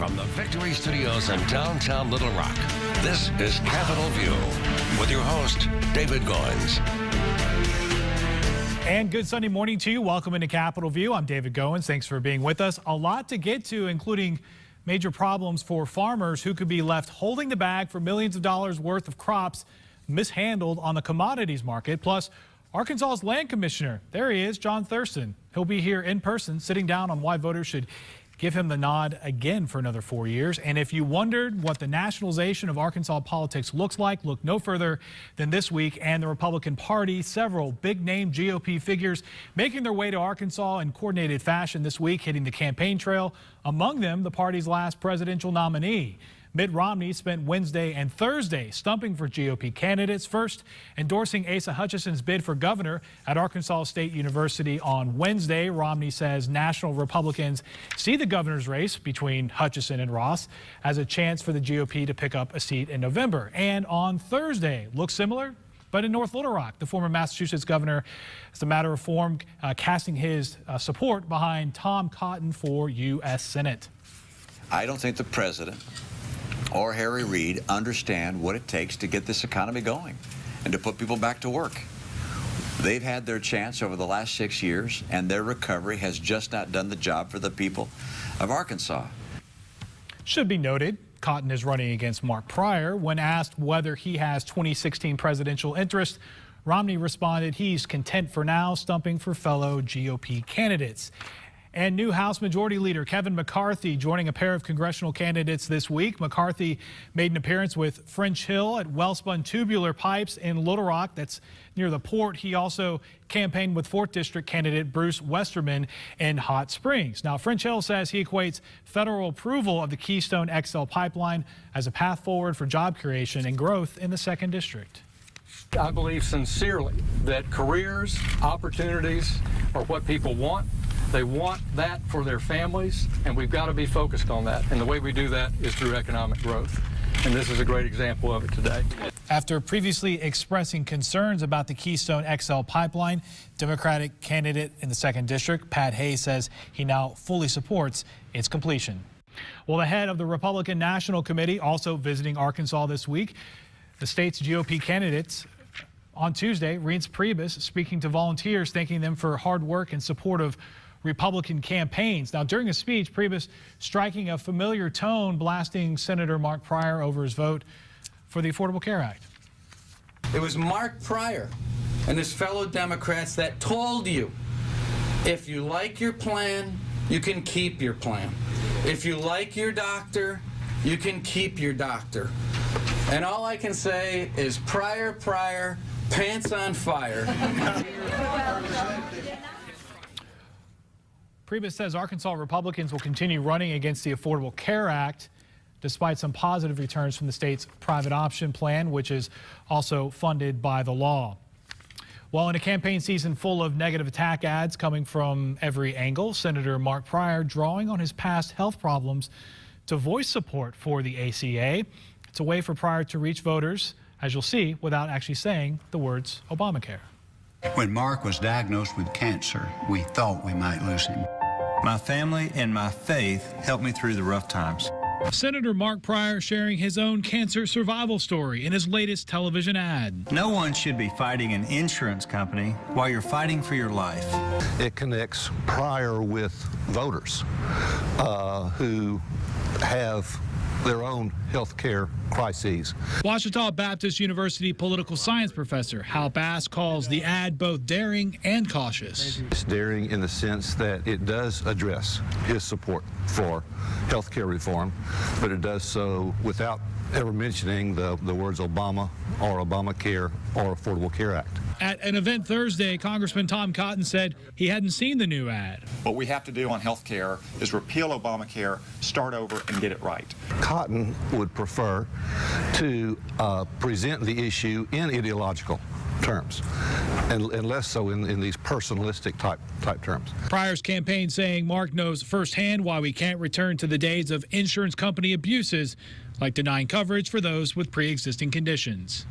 From the Victory Studios in downtown Little Rock, this is Capitol View with your host, David Goins. And good Sunday morning to you. Welcome into Capitol View. I'm David Goins. Thanks for being with us. A lot to get to, including major problems for farmers who could be left holding the bag for millions of dollars worth of crops mishandled on the commodities market. Plus, Arkansas's land commissioner, there he is, John Thurston. He'll be here in person, sitting down on why voters should give him the nod again for another 4 years. And if you wondered what the nationalization of Arkansas politics looks like, look no further than this week and the Republican Party. Several big-name GOP figures making their way to Arkansas in coordinated fashion this week, hitting the campaign trail. Among them, the party's last presidential nominee. Mitt Romney spent Wednesday and Thursday stumping for GOP candidates, first endorsing Asa Hutchinson's bid for governor at Arkansas State University on Wednesday. Romney says national Republicans see the governor's race between Hutchinson and Ross as a chance for the GOP to pick up a seat in November. And on Thursday, looks similar, but in North Little Rock, the former Massachusetts governor, as a matter of form, casting his support behind Tom Cotton for U.S. Senate. I don't think the president or Harry Reid understand what it takes to get this economy going and to put people back to work. They've had their chance over the last 6 years, and their recovery has just not done the job for the people of Arkansas. Should be noted, Cotton is running against Mark Pryor. When asked whether he has 2016 presidential interest, Romney responded he's content for now, stumping for fellow GOP candidates. And new House Majority Leader Kevin McCarthy joining a pair of congressional candidates this week. McCarthy made an appearance with French Hill at Wellspun Tubular Pipes in Little Rock, that's near the port. He also campaigned with 4th District candidate Bruce Westerman in Hot Springs. Now, French Hill says he equates federal approval of the Keystone XL pipeline as a path forward for job creation and growth in the 2nd District. I believe sincerely that careers, opportunities are what people want. They want that for their families, and we've got to be focused on that. And the way we do that is through economic growth. And this is a great example of it today. After previously expressing concerns about the Keystone XL pipeline, Democratic candidate in the 2nd District, Pat Hayes, says he now fully supports its completion. Well, the head of the Republican National Committee also visiting Arkansas this week. The state's GOP candidates on Tuesday, Reince Priebus speaking to volunteers, thanking them for hard work and support of Republican campaigns. Now, during a speech, Priebus striking a familiar tone, blasting Senator Mark Pryor over his vote for the Affordable Care Act. It was Mark Pryor and his fellow Democrats that told you, if you like your plan, you can keep your plan. If you like your doctor, you can keep your doctor. And all I can say is Pryor, pants on fire. Priebus says Arkansas Republicans will continue running against the Affordable Care Act despite some positive returns from the state's private option plan, which is also funded by the law. Well, in a campaign season full of negative attack ads coming from every angle, Senator Mark Pryor drawing on his past health problems to voice support for the ACA. It's a way for Pryor to reach voters, as you'll see, without actually saying the words Obamacare. When Mark was diagnosed with cancer, we thought we might lose him. My family and my faith helped me through the rough times. Senator Mark Pryor sharing his own cancer survival story in his latest television ad. No one should be fighting an insurance company while you're fighting for your life. It connects Pryor with voters who have their own health care crises. Ouachita Baptist University political science professor Hal Bass calls the ad both daring and cautious. It's daring in the sense that it does address his support for health care reform, but it does so without ever mentioning the words Obama or Obamacare or Affordable Care Act. At an event Thursday, Congressman Tom Cotton said he hadn't seen the new ad. What we have to do on health care is repeal Obamacare, start over, and get it right. Cotton would prefer to present the issue in ideological terms, and less so in these personalistic type terms. Pryor's campaign saying Mark knows firsthand why we can't return to the days of insurance company abuses, like denying coverage for those with pre-existing conditions.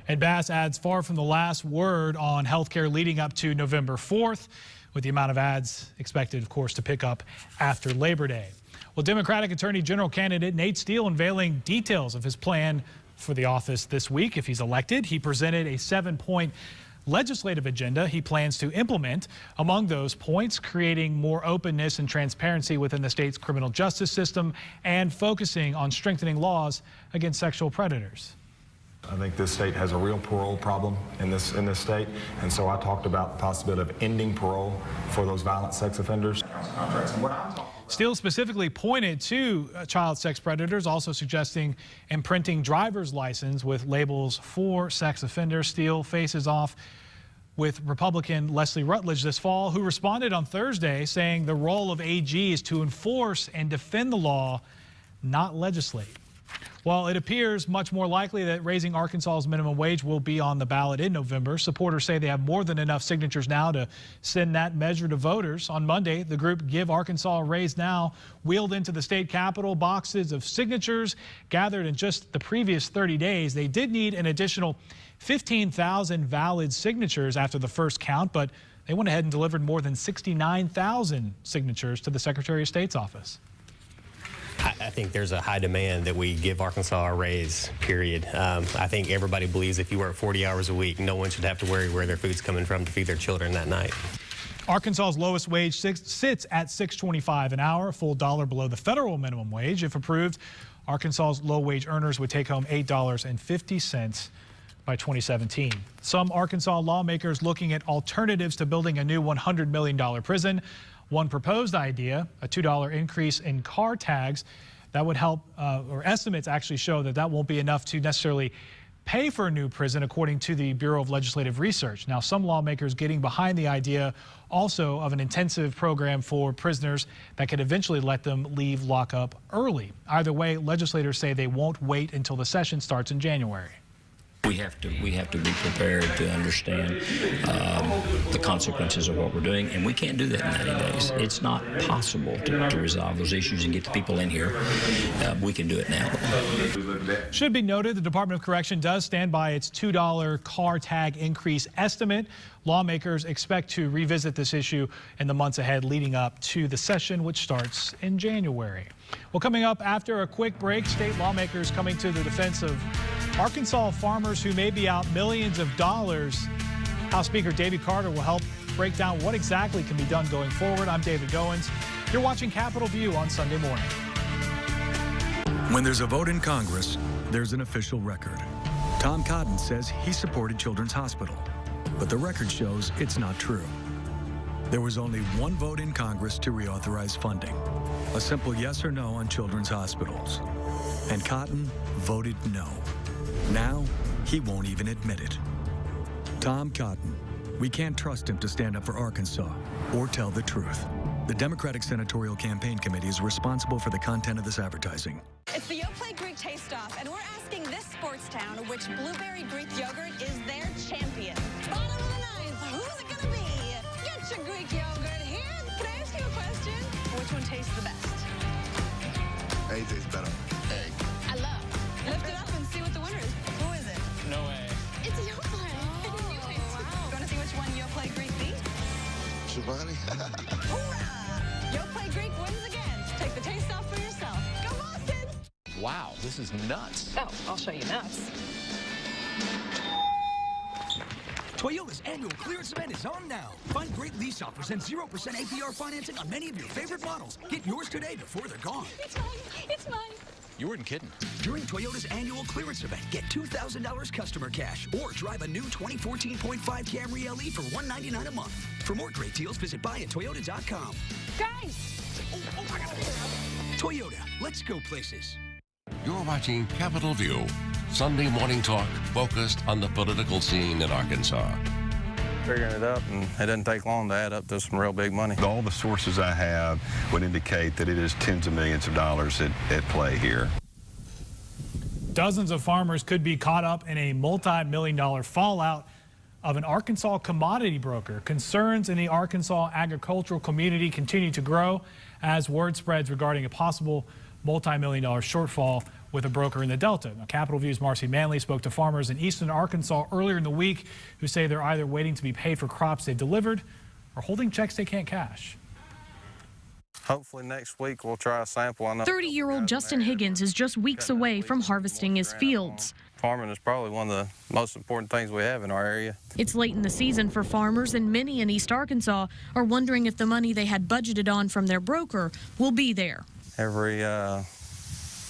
And Bass adds far from the last word on health care leading up to November 4th, with the amount of ads expected, of course, to pick up after Labor Day. Well, Democratic Attorney General candidate Nate Steele unveiling details of his plan for the office this week. If he's elected, he presented a 7-point legislative agenda he plans to implement. Among those points, creating more openness and transparency within the state's criminal justice system and focusing on strengthening laws against sexual predators. I think this state has a real parole problem in this state, and so I talked about the possibility of ending parole for those violent sex offenders. Steele specifically pointed to child sex predators, also suggesting imprinting driver's license with labels for sex offenders. Steele faces off with Republican Leslie Rutledge this fall, who responded on Thursday saying the role of AG is to enforce and defend the law, not legislate. While it appears much more likely that raising Arkansas's minimum wage will be on the ballot in November, supporters say they have more than enough signatures now to send that measure to voters. On Monday, the group Give Arkansas a Raise Now wheeled into the state capitol boxes of signatures gathered in just the previous 30 days. They did need an additional 15,000 valid signatures after the first count, but they went ahead and delivered more than 69,000 signatures to the Secretary of State's office. I think there's a high demand that we give Arkansas a raise, period. I think everybody believes if you work 40 hours a week, no one should have to worry where their food's coming from to feed their children that night. Arkansas's lowest wage sits at $6.25 an hour, a full $1 below the federal minimum wage. If approved, Arkansas's low-wage earners would take home $8.50 by 2017. Some Arkansas lawmakers looking at alternatives to building a new $100 million prison. One proposed idea, a $2 increase in car tags, that would help, or estimates actually show that won't be enough to necessarily pay for a new prison, according to the Bureau of Legislative Research. Now, some lawmakers getting behind the idea also of an intensive program for prisoners that could eventually let them leave lockup early. Either way, legislators say they won't wait until the session starts in January. We have to be prepared to understand the consequences of what we're doing, and we can't do that in 90 days. It's not possible to resolve those issues and get the people in here. We can do it now. Should be noted, the Department of Correction does stand by its $2 car tag increase estimate. Lawmakers expect to revisit this issue in the months ahead leading up to the session, which starts in January. Well, coming up after a quick break, state lawmakers coming to the defense of Arkansas farmers who may be out millions of dollars. House Speaker David Carter will help break down what exactly can be done going forward. I'm David Goins. You're watching Capitol View on Sunday morning. When there's a vote in Congress, there's an official record. Tom Cotton says he supported Children's Hospital, but the record shows it's not true. There was only one vote in Congress to reauthorize funding, a simple yes or no on children's hospitals. And Cotton voted no. Now, he won't even admit it. Tom Cotton. We can't trust him to stand up for Arkansas or tell the truth. The Democratic Senatorial Campaign Committee is responsible for the content of this advertising. It's the Yoplait Greek Taste-Off, and we're asking this sports town which blueberry Greek yogurt is their champion. Bottom of the ninth, who's it gonna be? Get your Greek yogurt here. Can I ask you a question? Which one tastes the best? A tastes better. Egg. I love. Lift it up and see what the winner is. Who is it? No way. It's Yoplait. Oh, wow. You want to see which one Yoplait Greek beat? Chobani? Hoorah! Yoplait Greek wins again. Take the taste off for yourself. Go Boston! Wow, this is nuts. Oh, I'll show you nuts. Toyota's annual clearance event is on now. Find great lease offers and 0% APR financing on many of your favorite models. Get yours today before they're gone. It's mine. It's mine. You weren't kidding. During Toyota's annual clearance event, get $2,000 customer cash or drive a new 2014.5 Camry LE for $199 a month. For more great deals, visit buyattoyota.com. Guys! Toyota, let's go places. You're watching Capitol View, Sunday morning talk focused on the political scene in Arkansas. Figuring it up, and it doesn't take long to add up to some real big money. All the sources I have would indicate that it is tens of millions of dollars at play here. Dozens of farmers could be caught up in a multi-million-dollar fallout of an Arkansas commodity broker. Concerns in the Arkansas agricultural community continue to grow as word spreads regarding a possible multi-million-dollar shortfall with a broker in the Delta. Now, Capitol View's Marcy Manley spoke to farmers in eastern Arkansas earlier in the week who say they're either waiting to be paid for crops they delivered or holding checks they can't cash. hopefully next week we'll try a sample. I know 30-year-old Justin Higgins is just weeks away from harvesting his fields. farming is probably one of the most important things we have in our area. It's late in the season for farmers, and many in East Arkansas are wondering if the money they had budgeted on from their broker will be there. Every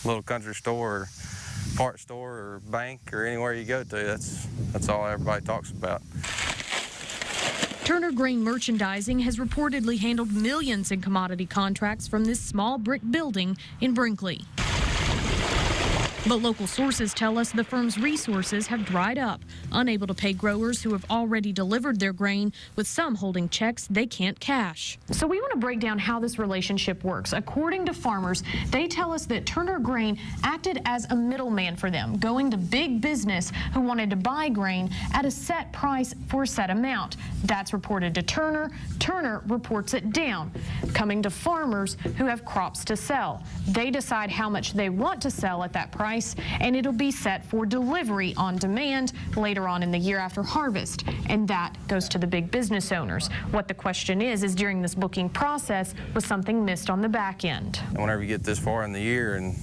little country store, or parts store, or bank, or anywhere you go to, that's all everybody talks about. Turner Grain Merchandising has reportedly handled millions in commodity contracts from this small brick building in Brinkley. But local sources tell us the firm's resources have dried up, unable to pay growers who have already delivered their grain, with some holding checks they can't cash. So we want to break down how this relationship works. According to farmers, they tell us that Turner Grain acted as a middleman for them, going to big business who wanted to buy grain at a set price for a set amount. That's reported to Turner. Turner reports it down, coming to farmers who have crops to sell. They decide how much they want to sell at that price, and it'll be set for delivery on demand later on in the year after harvest, and that goes to the big business owners. What the question is during this booking process, was something missed on the back end? And whenever you get this far in the year and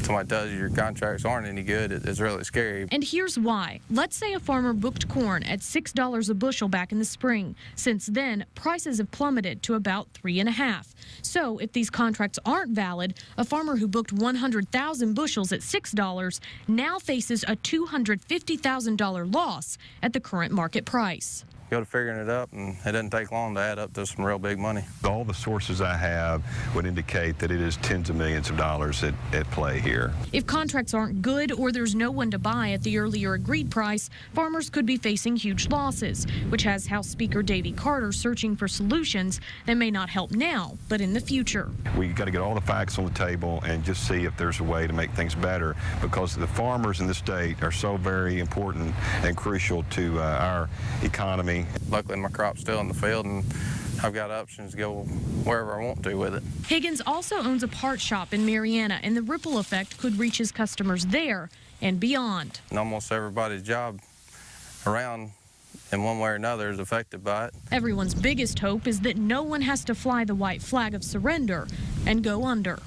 somebody tells you your contracts aren't any good, it's really scary. And here's why. Let's say a farmer booked corn at $6 a bushel back in the spring. Since then, prices have plummeted to about $3.50. So if these contracts aren't valid, a farmer who booked 100,000 bushels at $6 now faces a $250,000 loss at the current market price. Go to figuring it up, and it doesn't take long to add up to some real big money. All the sources I have would indicate that it is tens of millions of dollars at play here. If contracts aren't good or there's no one to buy at the earlier agreed price, farmers could be facing huge losses, which has House Speaker David Carter searching for solutions that may not help now, but in the future. We got to get all the facts on the table and just see if there's a way to make things better, because the farmers in the state are so very important and crucial to our economy. Luckily, my crop's still in the field, and I've got options to go wherever I want to with it. Higgins also owns a part shop in Marietta, and the ripple effect could reach his customers there and beyond. And almost everybody's job around in one way or another is affected by it. Everyone's biggest hope is that no one has to fly the white flag of surrender and go under.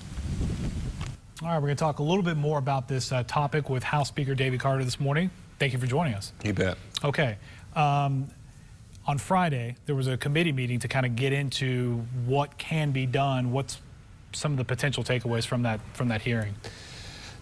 All right, we're going to talk a little bit more about this topic with House Speaker David Carter this morning. Thank you for joining us. You bet. Okay. On Friday, there was a committee meeting to kind of get into what can be done. What's some of the potential takeaways from that hearing?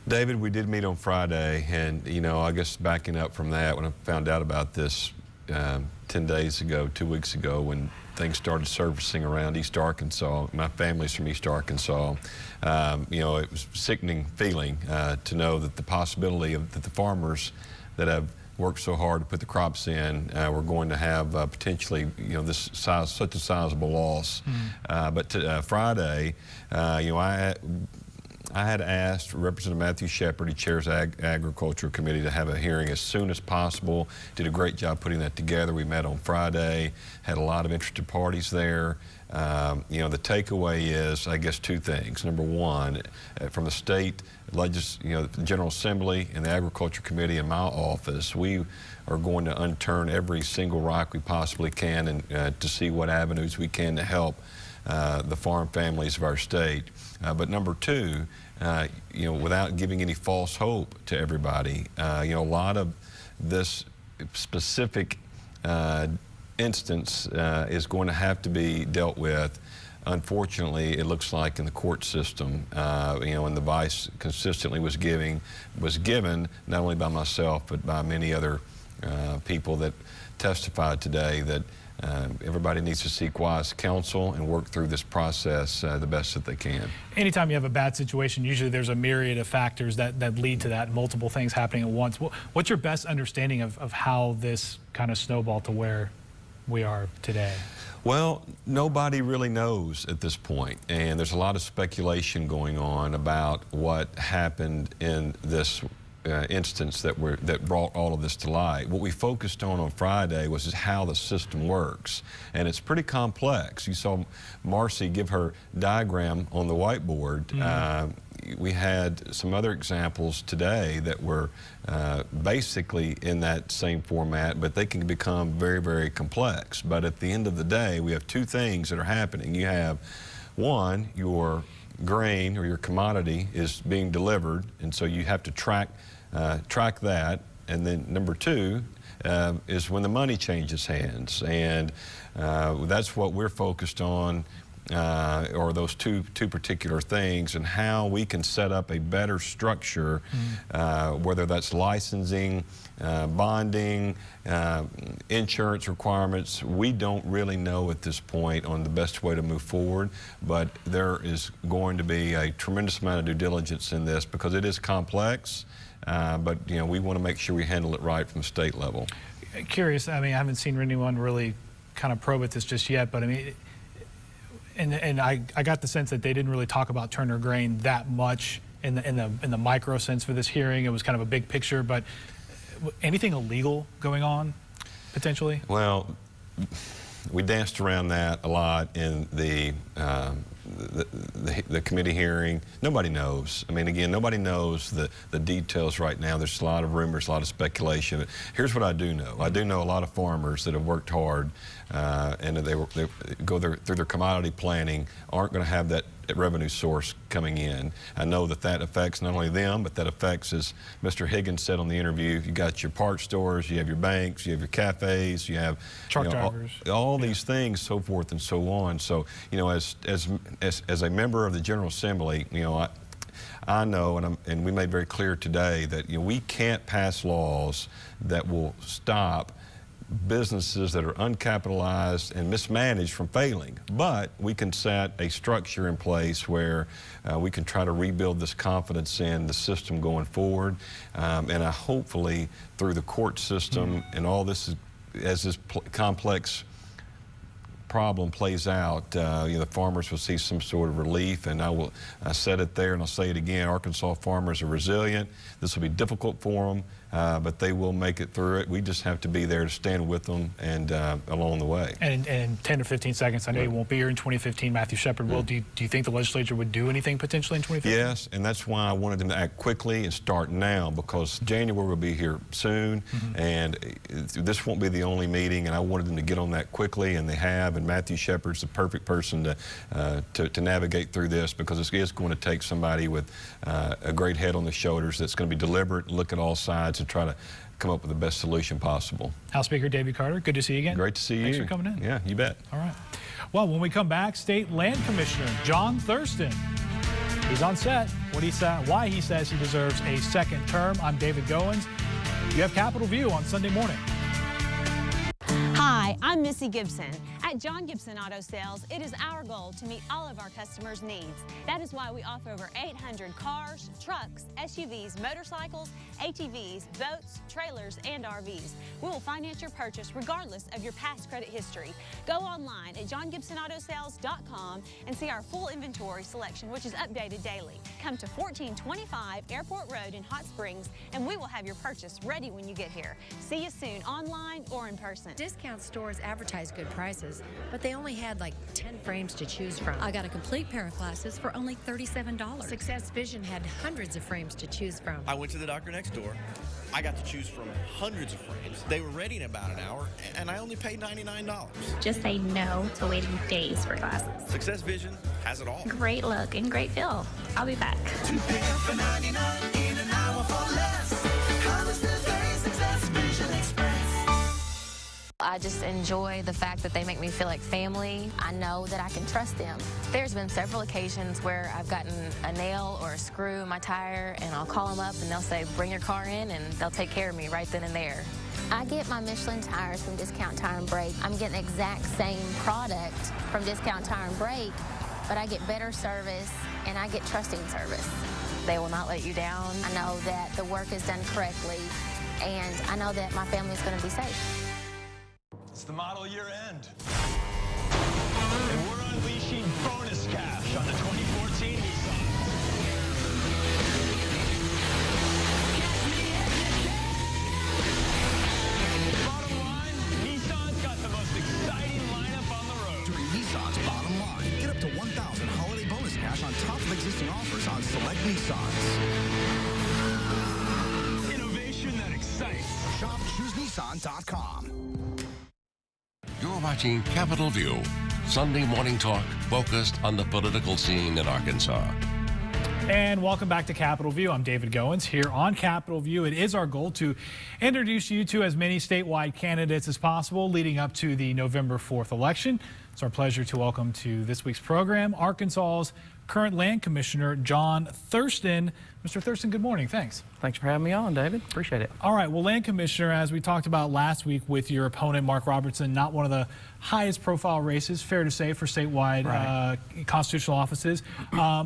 David, we did meet on Friday, and I guess backing up from that, when I found out about this 10 days ago, 2 weeks ago, when things started surfacing around East Arkansas, my family's from East Arkansas, it was a sickening feeling to know that the possibility that the farmers that have worked so hard to put the crops in, we're going to have potentially, such a sizable loss. But Friday, I had asked Representative Matthew Shepard, he chairs Agriculture Committee, to have a hearing as soon as possible. Did a great job putting that together. We met on Friday, had a lot of interested parties there. The takeaway is, I guess, two things. Number one, from the state the General Assembly and the Agriculture Committee in my office, we are going to unturn every single rock we possibly can and to see what avenues we can to help the farm families of our state. But number two, without giving any false hope to everybody, a lot of this specific instance is going to have to be dealt with. Unfortunately, it looks like in the court system, and the advice consistently was given not only by myself but by many other people that testified today, that everybody needs to seek wise counsel and work through this process the best that they can. Anytime you have a bad situation, usually there's a myriad of factors that lead to that, multiple things happening at once. What's your best understanding of how this kind of snowballed to where we are today? Well, nobody really knows at this point, and there's a lot of speculation going on about what happened in this instance that brought all of this to light. What we focused on Friday was how the system works, and it's pretty complex. You saw Marcy give her diagram on the whiteboard. we had some other examples today that were basically in that same format, but they can become very, very complex. But at the end of the day, we have two things that are happening. You have, one, your grain or your commodity is being delivered, and so you have to track that. And then number two is when the money changes hands, and that's what we're focused on, or those two particular things, and how we can set up a better structure, whether that's licensing, bonding, insurance requirements. We don't really know at this point on the best way to move forward, but there is going to be a tremendous amount of due diligence in this because it is complex, but we want to make sure we handle it right from the state level. Curious, I mean, I haven't seen anyone really kind of probe at this just yet, but I mean, and I got the sense that they didn't really talk about Turner Grain that much in the micro sense for this hearing. It was kind of a big picture, but anything illegal going on potentially? Well, we danced around that a lot in the committee hearing. Nobody knows. I mean, again, nobody knows the details right now. There's a lot of rumors, a lot of speculation. Here's what I do know. I do know a lot of farmers that have worked hard and they go through their commodity planning aren't going to have that revenue source coming in. I know that affects not only them, but that affects, as Mr. Higgins said on the interview, you got your parts stores, you have your banks, you have your cafes, you have truck drivers, all these things, so forth and so on. So, as a member of the General Assembly, I know, and we made very clear today that we can't pass laws that will stop businesses that are uncapitalized and mismanaged from failing, but we can set a structure in place where we can try to rebuild this confidence in the system going forward, and hopefully through the court system and all this, as this complex problem plays out, the farmers will see some sort of relief. And I said it there and I'll say it again, Arkansas farmers are resilient. This will be difficult for them, but they will make it through it. We just have to be there to stand with them and along the way. And in 10 or 15 seconds, I know you won't be here in 2015, Matthew Shepard will. Do you think the legislature would do anything potentially in 2015? Yes, and that's why I wanted them to act quickly and start now, because January will be here soon, and this won't be the only meeting, and I wanted them to get on that quickly, and they have. And Matthew Shepard's the perfect person to navigate through this, because it is going to take somebody with a great head on the shoulders that's going to be deliberate and look at all sides and try to come up with the best solution possible. House Speaker David Carter, good to see you again. Great to see you. Thanks for coming in. Yeah, you bet. All right. Well, when we come back, State Land Commissioner John Thurston. He's on set. Why he says he deserves a second term. I'm David Goins. You have Capitol View on Sunday morning. Hi, I'm Missy Gibson. At John Gibson Auto Sales, it is our goal to meet all of our customers' needs. That is why we offer over 800 cars, trucks, SUVs, motorcycles, ATVs, boats, trailers, and RVs. We will finance your purchase regardless of your past credit history. Go online at johngibsonautosales.com and see our full inventory selection, which is updated daily. Come to 1425 Airport Road in Hot Springs, and we will have your purchase ready when you get here. See you soon, online or in person. Discount stores advertise good prices, but they only had like 10 frames to choose from. I got a complete pair of glasses for only $37. Success Vision had hundreds of frames to choose from. I went to the doctor next door. I got to choose from hundreds of frames. They were ready in about an hour, and I only paid $99. Just say no to waiting days for glasses. Success Vision has it all. Great look and great feel. I'll be back. To pick up for 99 in an hour for less. Colors today, Success Vision Express. I just enjoy the fact that they make me feel like family. I know that I can trust them. There's been several occasions where I've gotten a nail or a screw in my tire, and I'll call them up and they'll say, bring your car in, and they'll take care of me right then and there. I get my Michelin tires from Discount Tire and Brake. I'm getting the exact same product from Discount Tire and Brake, but I get better service and I get trusting service. They will not let you down. I know that the work is done correctly, and I know that my family is going to be safe. It's the model year end. And we're unleashing bonus cash on the 2014 Nissan. Bottom line, Nissan's got the most exciting lineup on the road. During Nissan's Bottom Line, get up to $1,000 holiday bonus cash on top of existing offers on select Nissans. Innovation that excites. Shop ChooseNissan.com. You're watching Capitol View, Sunday morning talk focused on the political scene in Arkansas. And welcome back to Capitol View. I'm David Goins here on Capitol View. It is our goal to introduce you to as many statewide candidates as possible leading up to the November 4th election. It's our pleasure to welcome to this week's program Arkansas's current land commissioner, John Thurston. Mr. Thurston, good morning. Thanks. Thanks for having me on, David. Appreciate it. All right. Well, land commissioner, as we talked about last week with your opponent, Mark Robertson, not one of the highest profile races, fair to say, for statewide constitutional offices.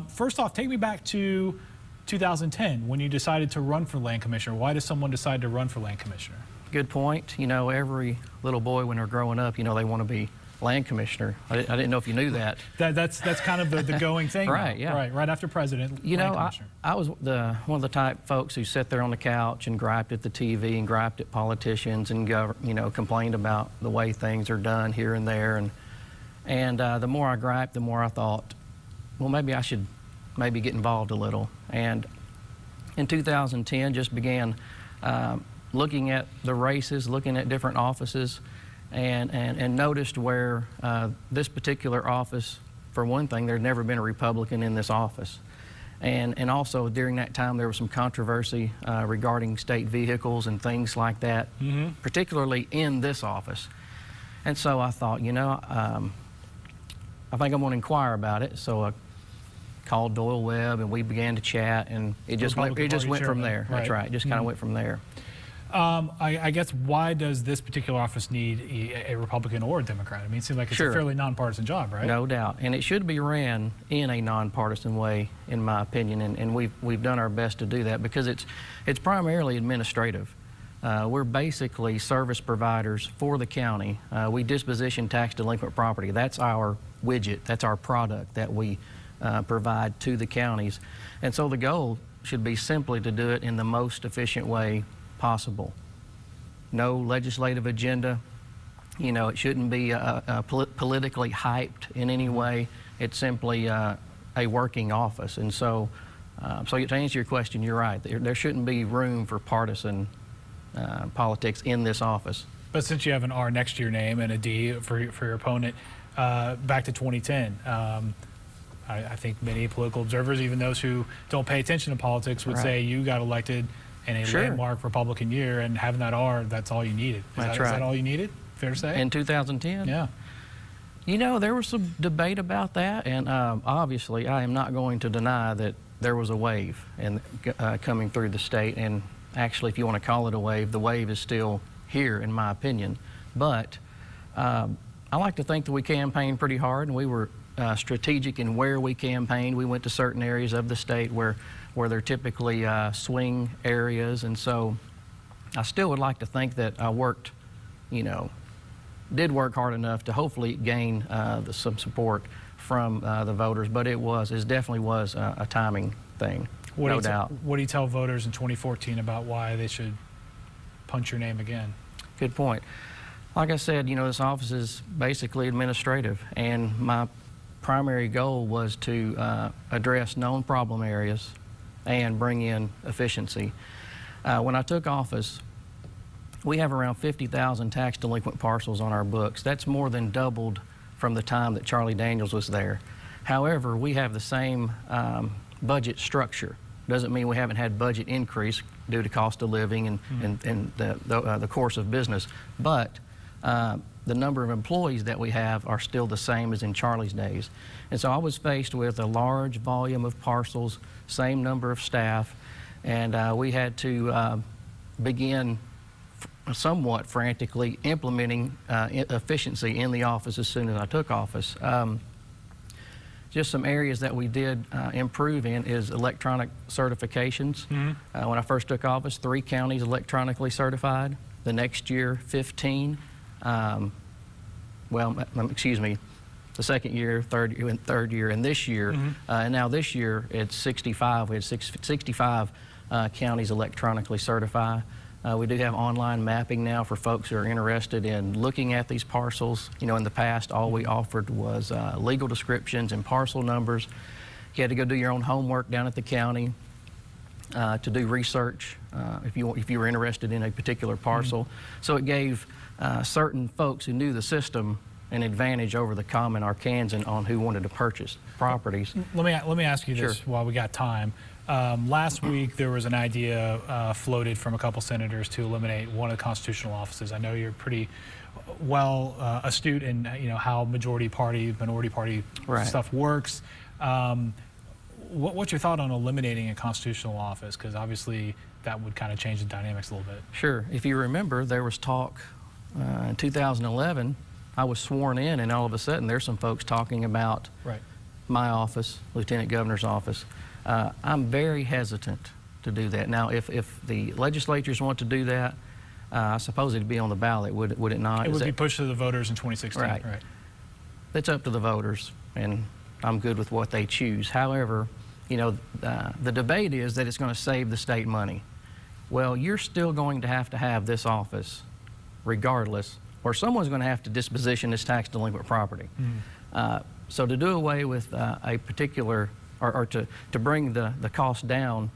First off, take me back to 2010 when you decided to run for land commissioner. Why does someone decide to run for land commissioner? Good point. You know, every little boy when they're growing up, you know, they want to be land commissioner. I didn't know if you knew that. That's kind of the going thing. Right, now. yeah. Right after president. You know, I was one of the type folks who sat there on the couch and griped at the TV and griped at politicians and complained about the way things are done here and there. And the more I griped, the more I thought, well, maybe I should get involved a little. And in 2010, just began looking at the races, looking at different offices, and noticed where this particular office, for one thing, there had never been a Republican in this office. And also during that time there was some controversy regarding state vehicles and things like that, particularly in this office. And so I thought, you know, I think I'm going to inquire about it. So I called Doyle Webb and we began to chat, and it just went from there. That's right. It just kind of went from there. I guess, why does this particular office need a Republican or a Democrat? I mean, it seems like it's a fairly nonpartisan job, right? No doubt. And it should be ran in a nonpartisan way, in my opinion, and we've done our best to do that because it's primarily administrative. We're basically service providers for the county. We disposition tax delinquent property. That's our widget. That's our product that we provide to the counties. And so the goal should be simply to do it in the most efficient way possible. No legislative agenda. You know, it shouldn't be politically hyped in any way. It's simply a working office. And so, to answer your question, you're right. There shouldn't be room for partisan politics in this office. But since you have an R next to your name and a D for your opponent, back to 2010, I think many political observers, even those who don't pay attention to politics, would say you got elected in a landmark Republican year, and having that R, that's all you needed. Is that all you needed? Fair to say? In 2010? Yeah. You know, there was some debate about that, and obviously I am not going to deny that there was a wave coming through the state, and actually, if you want to call it a wave, the wave is still here, in my opinion. But I like to think that we campaigned pretty hard, and we were strategic in where we campaigned. We went to certain areas of the state where they're typically swing areas, and so I still would like to think that I worked, did work hard enough to hopefully gain some support from the voters, but it definitely was a timing thing, no doubt. What do you tell voters in 2014 about why they should punch your name again? Good point. Like I said, this office is basically administrative, and my primary goal was to address known problem areas and bring in efficiency. When I took office, we have around 50,000 tax delinquent parcels on our books. That's more than doubled from the time that Charlie Daniels was there. However, we have the same budget structure. Doesn't mean we haven't had budget increase due to cost of living and the course of business, but the number of employees that we have are still the same as in Charlie's days. And so I was faced with a large volume of parcels, same number of staff, and we had to begin somewhat frantically implementing efficiency in the office as soon as I took office. Just some areas that we did improve in is electronic certifications. When I first took office, 3 counties electronically certified. The next year, 15. Excuse me, the second year, third year, and this year, and now this year it's 65. We had 65 counties electronically certify. We do have online mapping now for folks who are interested in looking at these parcels. In the past, all we offered was legal descriptions and parcel numbers. You had to go do your own homework down at the county to do research if you were interested in a particular parcel. So it gave certain folks who knew the system an advantage over the common Arkansan on who wanted to purchase properties. Let me ask you this Sure. while we got time. Last week there was an idea floated from a couple senators to eliminate one of the constitutional offices. I know you're pretty well astute in how majority party, minority party stuff works. What's your thought on eliminating a constitutional office? Because obviously that would kind of change the dynamics a little bit. Sure. If you remember, there was talk in 2011. I was sworn in, and all of a sudden there's some folks talking about my office, Lieutenant Governor's office. I'm very hesitant to do that. Now, if the legislatures want to do that, I suppose it'd be on the ballot, would it not? It would be pushed to the voters in 2016. Right. That's up to the voters, and I'm good with what they choose. However, the debate is that it's going to save the state money. Well, you're still going to have this office regardless, or someone's going to have to disposition this tax delinquent property. So to do away with a particular, or to bring the cost down,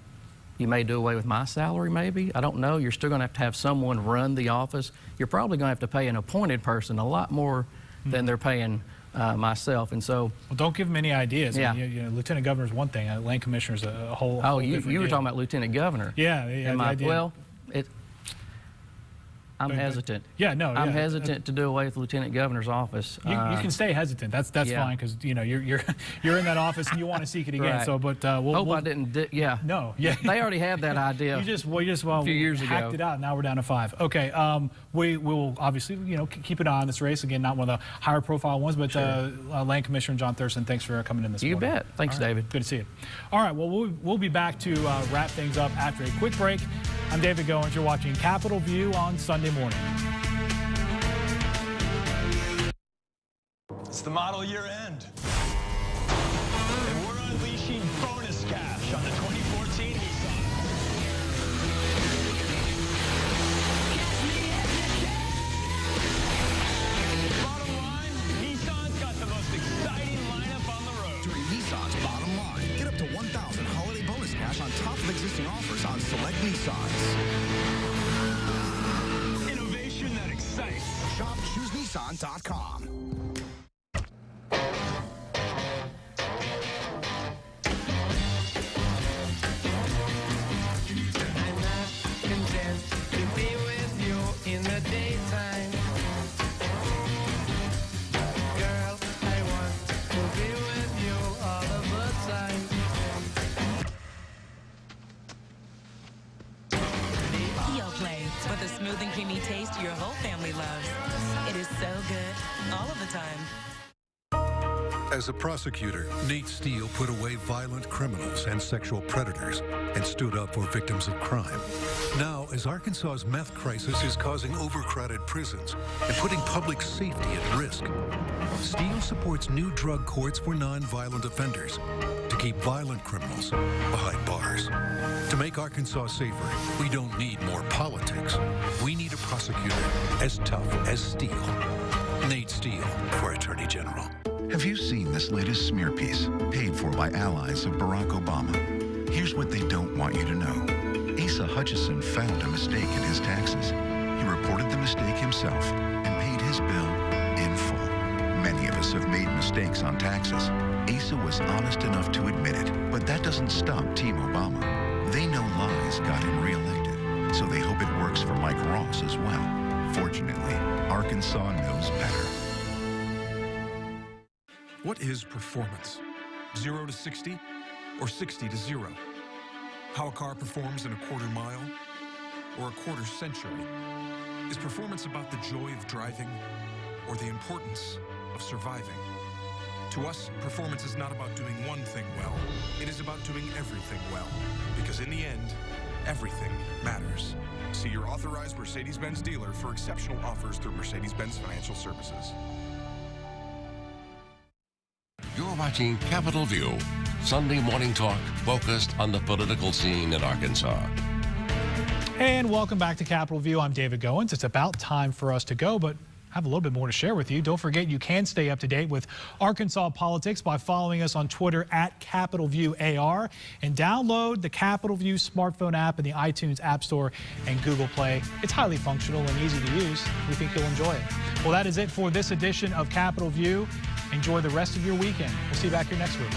you may do away with my salary maybe. I don't know. You're still going to have someone run the office. You're probably going to have to pay an appointed person a lot more than they're paying myself, and so. Well, don't give them any ideas. Yeah. I mean, Lieutenant Governor is one thing. Land Commissioner is a whole. Oh, whole you different were deal. talking about Lieutenant Governor. Yeah, the idea. Well, I'm hesitant. Yeah, no. I'm yeah. hesitant to do away with the Lieutenant Governor's office. You can stay hesitant. That's yeah. fine, because you're in that office and you want to seek it again. Right. So, but hope I didn't. Yeah. No. Yeah. They already had that idea. You just a few years hacked ago. it out. Now we're down to 5. Okay. We will obviously keep an eye on this race again. Not one of the higher profile ones, but Land Commissioner John Thurston. Thanks for coming in this morning. You bet. Thanks, David. Good to see you. All right. Well, we'll be back to wrap things up after a quick break. I'm David Goins. You're watching Capitol View on Sunday morning. It's the model year end. And we're unleashing bonus cash on the 2014 Nissan. Bottom line, Nissan's got the most exciting lineup on the road. During Nissan's Bottom Line, get up to $1,000 holiday bonus cash on top of existing offers on select Nissans. Innovation that excites. Shop ChooseNissan.com. With a smooth and creamy taste your whole family loves. It is so good all of the time. As a prosecutor, Nate Steele put away violent criminals and sexual predators and stood up for victims of crime. Now, as Arkansas's meth crisis is causing overcrowded prisons and putting public safety at risk, Steele supports new drug courts for non-violent offenders to keep violent criminals behind bars. To make Arkansas safer, we don't need more politics. We need a prosecutor as tough as Steele. Nate Steele for Attorney General. Have you seen this latest smear piece, paid for by allies of Barack Obama? Here's what they don't want you to know. Asa Hutchison found a mistake in his taxes. He reported the mistake himself and paid his bill in full. Many of us have made mistakes on taxes. Asa was honest enough to admit it, but that doesn't stop Team Obama. They know lies got him reelected, so they hope it works for Mike Ross as well. Fortunately, Arkansas knows better. What is performance? 0 to 60 or 60 to 0? How a car performs in a quarter mile or a quarter century? Is performance about the joy of driving or the importance of surviving? To us, performance is not about doing one thing well. It is about doing everything well. Because in the end, everything matters. See your authorized Mercedes-Benz dealer for exceptional offers through Mercedes-Benz Financial Services. You're watching Capitol View, Sunday morning talk focused on the political scene in Arkansas. And welcome back to Capitol View. I'm David Goins. It's about time for us to go, but have a little bit more to share with you. Don't forget you can stay up to date with Arkansas politics by following us on Twitter at Capitol View AR, and download the Capitol View smartphone app in the iTunes App Store and Google Play. It's highly functional and easy to use. We think you'll enjoy it. Well, that is it for this edition of Capitol View. Enjoy the rest of your weekend. We'll see you back here next week.